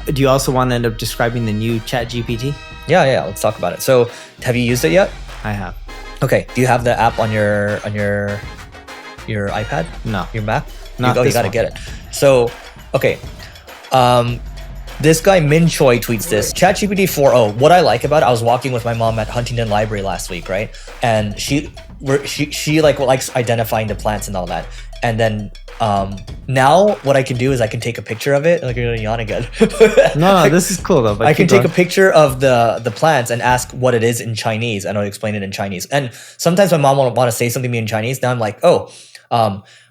Do you also want to end up describing the new ChatGPT? Yeah. Let's talk about it. So, have you used it yet? I have. Okay. Do you have the app on your iPad? No. Your Mac? Not you got to get it. So, okay. This guy Min Choi tweets this. ChatGPT-4o. What I like about it, I was walking with my mom at Huntington Library last week, right? And she like likes identifying the plants and all that. And then now what I can do is I can take a picture of it. Like, you're gonna yawn again. No, this is cool though. I can take a picture of the plants and ask what it is in Chinese, and I'll explain it in Chinese. And sometimes my mom will want to say something to me in Chinese. Now I'm like,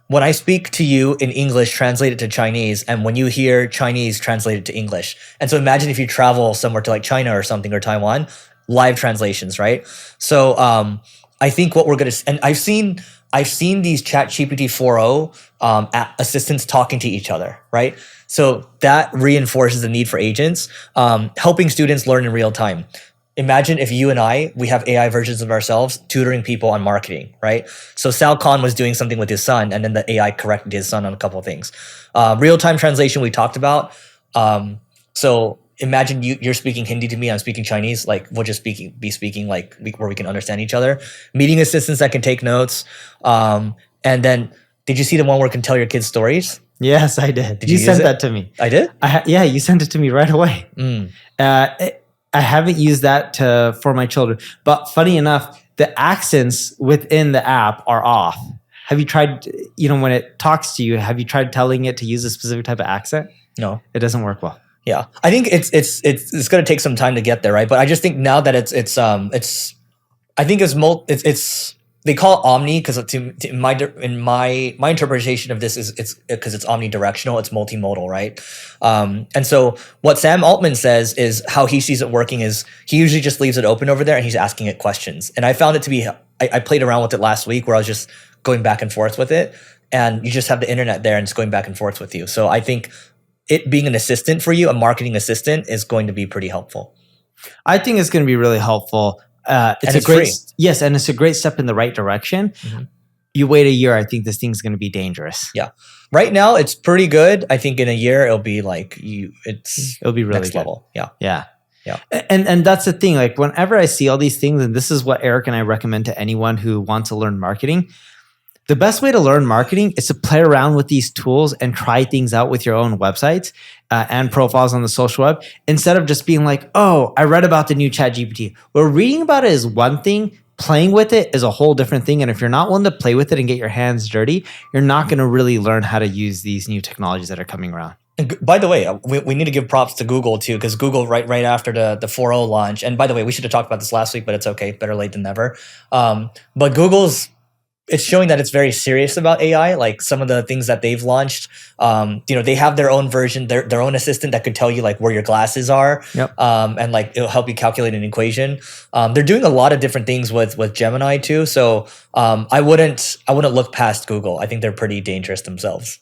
when I speak to you in English, translate it to Chinese, and when you hear Chinese, translate it to English. And so imagine if you travel somewhere to like China or something, or Taiwan, live translations, right? So I think what we're gonna, and I've seen these ChatGPT-4o assistants talking to each other, right? So that reinforces the need for agents, helping students learn in real time. Imagine if you and we have AI versions of ourselves tutoring people on marketing, right? So Sal Khan was doing something with his son, and then the AI corrected his son on a couple of things. Real-time translation we talked about. So imagine you're speaking Hindi to me, I'm speaking Chinese. Like, we'll just be speaking like where we can understand each other. Meeting assistants that can take notes. And then, did you see the one where it can tell your kids stories? Yes, I did. Did you sent that to me. I did? Yeah, you sent it to me right away. I haven't used that for my children. But funny enough, the accents within the app are off. Have you tried, when it talks to you, have you tried telling it to use a specific type of accent? No. It doesn't work well. Yeah. I think it's going to take some time to get there, right? But I just think now that they call it omni because in my interpretation of this is it's because it's omnidirectional, it's multimodal, right? And so what Sam Altman says is how he sees it working is he usually just leaves it open over there and he's asking it questions. And I found it to be, I played around with it last week where I was just going back and forth with it, and you just have the internet there and it's going back and forth with you. So I think it being an assistant for you, a marketing assistant, is going to be pretty helpful. I think it's going to be really helpful. It's free. Yes, and it's a great step in the right direction. Mm-hmm. You wait a year, I think this thing's going to be dangerous. Yeah. Right now, it's pretty good. I think in a year, it'll be like it'll be really next good. level. Yeah. Yeah. And that's the thing. Like, whenever I see all these things, and this is what Eric and I recommend to anyone who wants to learn marketing, the best way to learn marketing is to play around with these tools and try things out with your own websites and profiles on the social web, instead of just being like, oh, I read about the new ChatGPT. Well, reading about it is one thing. Playing with it is a whole different thing. And if you're not willing to play with it and get your hands dirty, you're not going to really learn how to use these new technologies that are coming around. And by the way, we need to give props to Google too, because Google right after the 4o launch, and by the way, we should have talked about this last week, but it's okay, better late than never. But it's showing that it's very serious about AI. Like, some of the things that they've launched, they have their own version, their own assistant that could tell you like where your glasses are. Yep. And like it'll help you calculate an equation. They're doing a lot of different things with Gemini too. So I wouldn't look past Google. I think they're pretty dangerous themselves.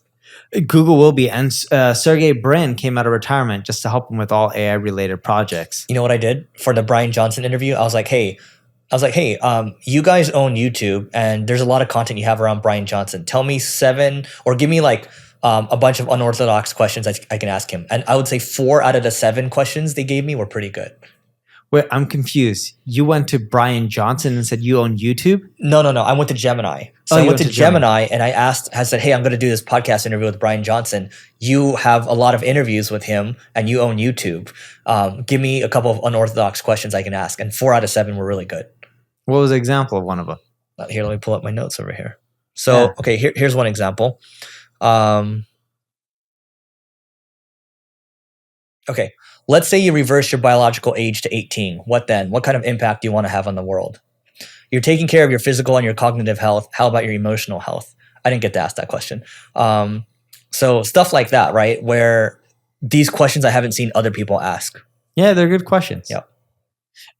Google will be. And Sergey Brin came out of retirement just to help him with all AI related projects. You know what I did for the Brian Johnson interview? I was like, hey, you guys own YouTube, and there's a lot of content you have around Brian Johnson. Tell me 7, or give me like a bunch of unorthodox questions I can ask him. And I would say 4 out of the 7 questions they gave me were pretty good. Wait, I'm confused. You went to Brian Johnson and said you own YouTube? No. I went to Gemini. So I went to Gemini and I said, hey, I'm going to do this podcast interview with Brian Johnson. You have a lot of interviews with him and you own YouTube. Give me a couple of unorthodox questions I can ask. And 4 out of 7 were really good. What was the example of one of them? Here, let me pull up my notes over here. So, okay, here's one example. Okay, let's say you reverse your biological age to 18. What then? What kind of impact do you want to have on the world? You're taking care of your physical and your cognitive health. How about your emotional health? I didn't get to ask that question. So stuff like that, right? Where these questions I haven't seen other people ask. Yeah, they're good questions. Yeah.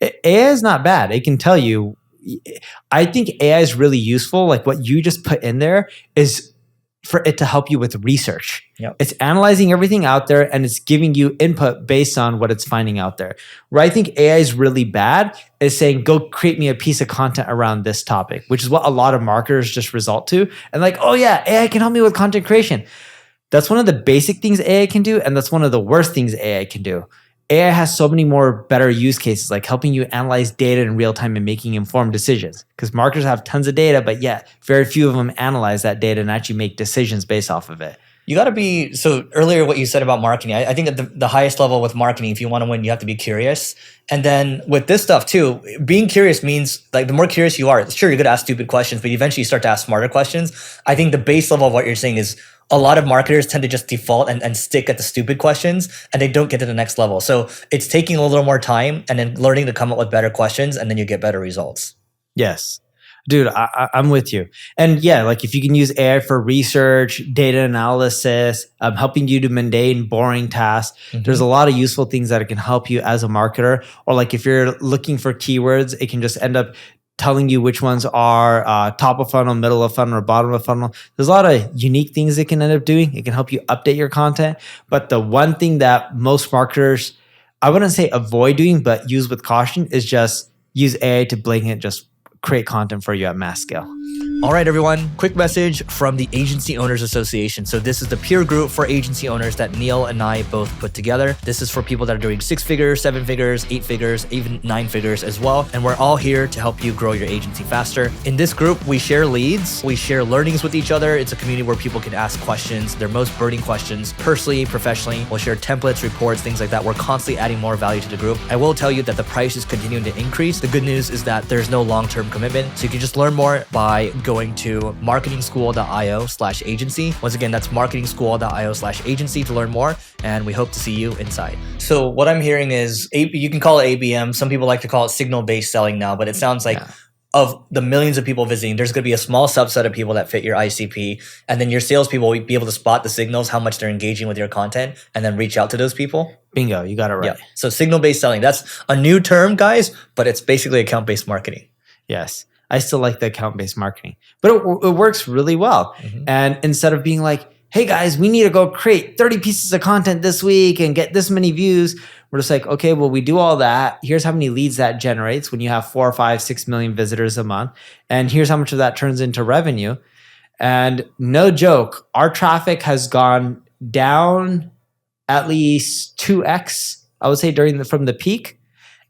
AI is not bad. It can tell you. I think AI is really useful. Like, what you just put in there is for it to help you with research. Yep. It's analyzing everything out there and it's giving you input based on what it's finding out there. Where I think AI is really bad is saying, go create me a piece of content around this topic, which is what a lot of marketers just result to. And like, oh yeah, AI can help me with content creation. That's one of the basic things AI can do, and that's one of the worst things AI can do. AI has so many more better use cases, like helping you analyze data in real time and making informed decisions. Because marketers have tons of data, but yet very few of them analyze that data and actually make decisions based off of it. You got to be, so earlier what you said about marketing, I think at the highest level with marketing, if you want to win, you have to be curious. And then with this stuff too, being curious means like the more curious you are, sure, you're going to ask stupid questions, but eventually you start to ask smarter questions. I think the base level of what you're saying is a lot of marketers tend to just default and stick at the stupid questions and they don't get to the next level. So it's taking a little more time and then learning to come up with better questions and then you get better results. Yes. Dude, I'm with you. And yeah, like if you can use AI for research, data analysis, helping you do mundane, boring tasks, there's a lot of useful things that it can help you as a marketer. Or like if you're looking for keywords, it can just end up telling you which ones are top of funnel, middle of funnel, or bottom of funnel. There's a lot of unique things it can end up doing. It can help you update your content. But the one thing that most marketers, I wouldn't say avoid doing, but use with caution is just use AI to blanket just create content for you at mass scale. All right, everyone, quick message from the Agency Owners Association. So this is the peer group for agency owners that Neil and I both put together. This is for people that are doing 6 figures, 7 figures, 8 figures, even 9 figures as well. And we're all here to help you grow your agency faster. In this group, we share leads, we share learnings with each other. It's a community where people can ask questions, their most burning questions, personally, professionally. We'll share templates, reports, things like that. We're constantly adding more value to the group. I will tell you that the price is continuing to increase. The good news is that there's no long-term commitment. So you can just learn more by going to marketingschool.io/agency. Once again, that's marketingschool.io/agency to learn more. And we hope to see you inside. So what I'm hearing is, you can call it ABM. Some people like to call it signal-based selling now, but it sounds like of the millions of people visiting, there's going to be a small subset of people that fit your ICP. And then your salespeople will be able to spot the signals, how much they're engaging with your content, and then reach out to those people. Bingo, you got it right. Yeah. So signal-based selling, that's a new term, guys, but it's basically account-based marketing. Yes. I still like the account-based marketing, but it works really well. And instead of being like, hey guys, we need to go create 30 pieces of content this week and get this many views, we're just like, okay, well, we do all that. Here's how many leads that generates when you have 4, 5, 6 million visitors a month. And here's how much of that turns into revenue. And no joke, our traffic has gone down at least 2x, I would say, from the peak.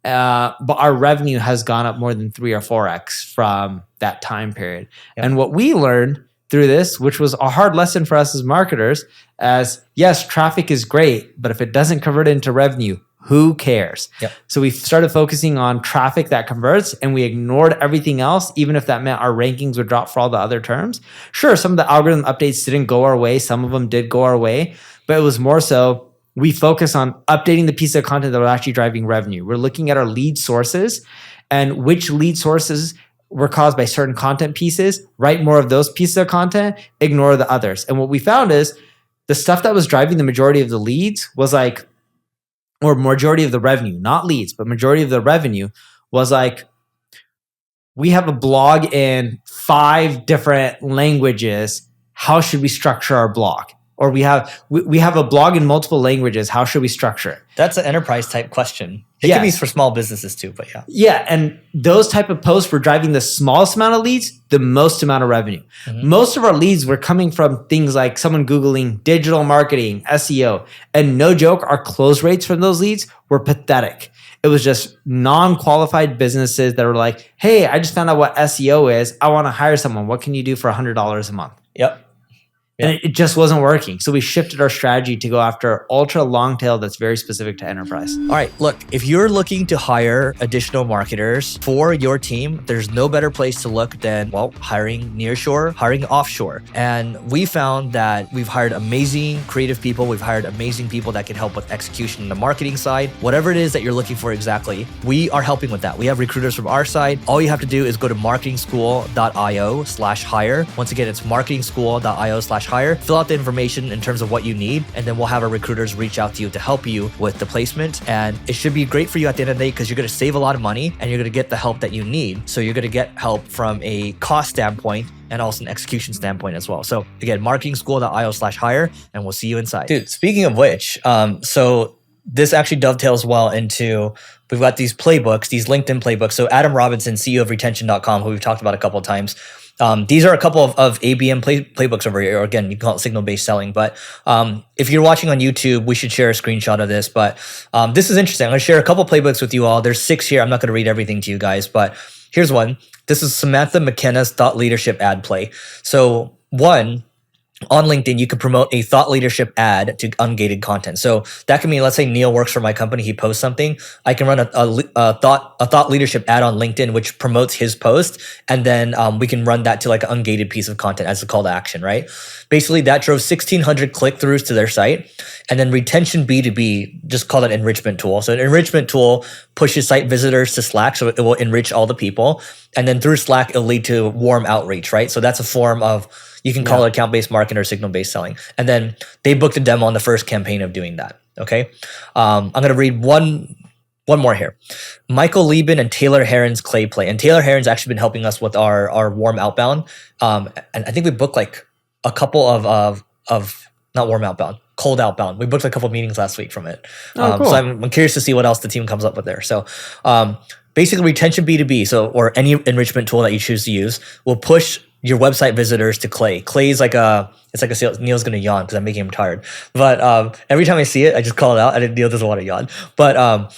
But our revenue has gone up more than 3 or 4x from that time period. Yep. And what we learned through this, which was a hard lesson for us as marketers, as yes, traffic is great, but if it doesn't convert into revenue, who cares? Yep. So we started focusing on traffic that converts and we ignored everything else, even if that meant our rankings would drop for all the other terms. Sure, some of the algorithm updates didn't go our way. Some of them did go our way, but it was more so we focus on updating the piece of content that was actually driving revenue. We're looking at our lead sources and which lead sources were caused by certain content pieces, write more of those pieces of content, ignore the others. And what we found is the stuff that was driving the majority of the leads was like, or majority of the revenue, not leads, but majority of the revenue was like, we have a blog in 5 different languages. How should we structure our blog? Or we have a blog in multiple languages. How should we structure it? That's an enterprise type question. It can be for small businesses too, but yeah. Yeah, and those type of posts were driving the smallest amount of leads, the most amount of revenue. Most of our leads were coming from things like someone Googling digital marketing, SEO. And no joke, our close rates from those leads were pathetic. It was just non-qualified businesses that were like, hey, I just found out what SEO is. I want to hire someone. What can you do for $100 a month? Yep. And it just wasn't working. So we shifted our strategy to go after ultra long tail that's very specific to enterprise. All right, look, if you're looking to hire additional marketers for your team, there's no better place to look than, well, hiring nearshore, hiring offshore. And we found that we've hired amazing creative people. We've hired amazing people that can help with execution on the marketing side. Whatever it is that you're looking for exactly, we are helping with that. We have recruiters from our side. All you have to do is go to marketingschool.io/hire. Once again, it's marketingschool.io/hire. Fill out the information in terms of what you need, and then we'll have our recruiters reach out to you to help you with the placement. And it should be great for you at the end of the day because you're going to save a lot of money and you're going to get the help that you need. So you're going to get help from a cost standpoint and also an execution standpoint as well. So again, marketingschool.io/hire, and we'll see you inside. Dude, speaking of which, so this actually dovetails well into, we've got these playbooks, these LinkedIn playbooks. So Adam Robinson, CEO of retention.com, who we've talked about a couple of times, These are a couple of ABM playbooks over here. Or again, you can call it signal-based selling. But if you're watching on YouTube, we should share a screenshot of this. But this is interesting. I'm going to share a couple playbooks with you all. There's 6 here. I'm not going to read everything to you guys, but here's one. This is Samantha McKenna's thought leadership ad play. So one, on LinkedIn, you can promote a thought leadership ad to ungated content. So that can mean, let's say Neil works for my company, he posts something. I can run a thought leadership ad on LinkedIn, which promotes his post. And then we can run that to like an ungated piece of content as a call to action, right? Basically, that drove 1,600 click-throughs to their site. And then retention B2B, just call it enrichment tool. So an enrichment tool pushes site visitors to Slack, so it will enrich all the people. And then through Slack, it'll lead to warm outreach, right? So that's a form of, you can call it account-based marketing or signal-based selling. And then they booked a demo on the first campaign of doing that, okay? I'm going to read one more here. Michael Lieben and Taylor Heron's Clay Play. And Taylor Heron's actually been helping us with our warm outbound. And I think we booked like a couple of not warm outbound, cold outbound. We booked a couple of meetings last week from it. Cool. So I'm curious to see what else the team comes up with there. So basically retention B2B, or any enrichment tool that you choose to use, will push your website visitors to Clay. Clay is like a sales. Neil's gonna yawn because I'm making him tired. But every time I see it, I just call it out. Neil doesn't want to yawn. But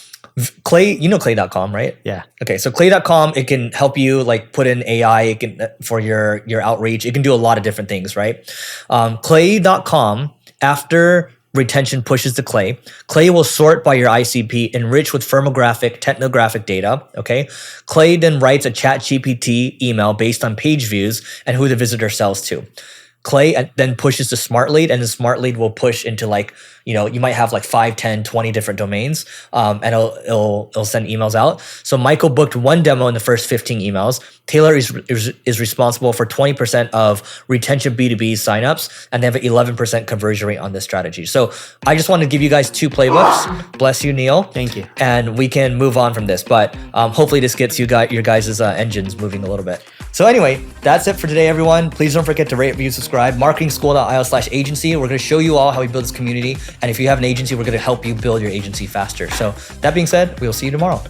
Clay, you know 𝗙𝗓𝗏, right? Yeah. Okay, so 𝗙𝗓𝗏, it can help you like put in AI. It can for your outreach. It can do a lot of different things, right? 𝗙𝗓𝗏, after retention pushes to Clay will sort by your ICP, enrich with firmographic, technographic data, okay? Clay then writes a ChatGPT email based on page views and who the visitor sells to. Clay then pushes to Smart Lead, and the Smart Lead will push into like, you might have like 5, 10, 20 different domains, and it'll send emails out. So Michael booked one demo in the first 15 emails. Taylor is responsible for 20% of retention B2B signups, and they have an 11% conversion rate on this strategy. So I just want to give you guys 2 playbooks. Bless you, Neil. Thank you. And we can move on from this, but hopefully this gets your guys' engines moving a little bit. So anyway, that's it for today, everyone. Please don't forget to rate, review, subscribe. marketingschool.io/agency. We're going to show you all how we build this community. And if you have an agency, we're going to help you build your agency faster. So that being said, we'll see you tomorrow.